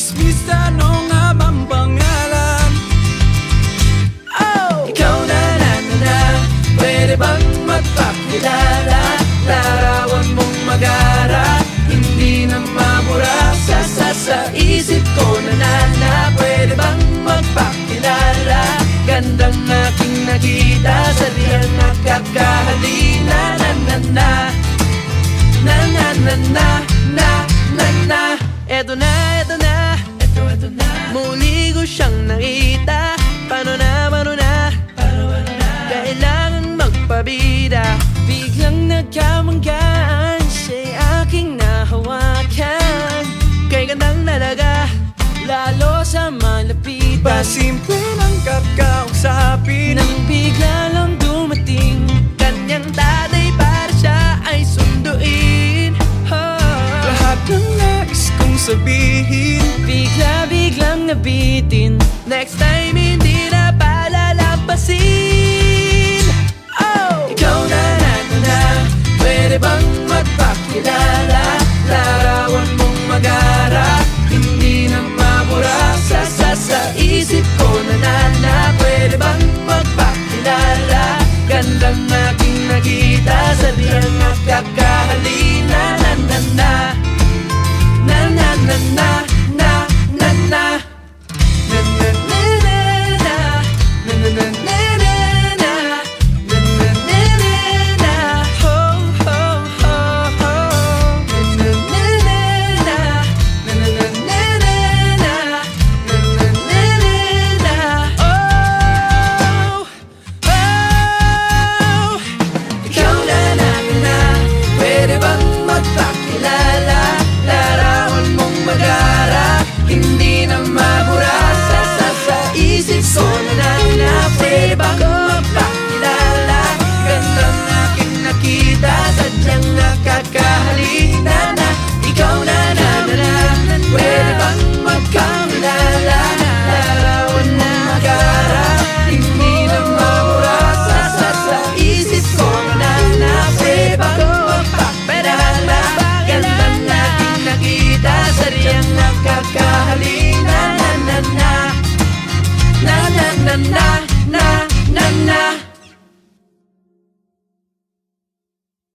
chismis, ano nga bang pangalan? Oh! Ikaw na na na na, pwede bang magpakilala? Larawan mong magara, hindi na mabura sa isip ko na na na. Pwede bang magpakilala? Gandang aking nakita, sa diyang nakakahalina. Na na na, na na na na, na na na. Eto na, eto na, eto na. Muli ko siyang nakita. Paano na, paano na? Kailangan magpabida. Biglang nagkamanggaan, siya'y aking nahawakan. Kay gandang talaga, lalo sa malapit. Pasimple ng kakausapin, nang bigla lang dumating kanyang tatay para siya ay sunduin. Lahat ng nais kong sabihin, biglang nabitin. Next time hindi na palalampasin. Oh! Ikaw na na na na, pwede bang magpakilala? Larawan mong magara, hindi na mabura sa isip ko na na na. Pwede bang magpakilala? Gandang aking nakita, sa diyang nakakahalina. Na na na, na na na na, na na na. Na na na na, na na na na. Magpakilala, larawan mong magara, hindi na mabura sa isip ko na na. Pwede bang magpakilala? Gandang aking nakita, sadyang nakakahalina na. Ikaw na na na na, pwede bang magpakilala? Larawan mong magara, hindi na mabura sa isip ko na na. Pwede bang magpakilala? Gandang aking nakita, sadyang nakakahalina. Na na na, na na na na, na na na.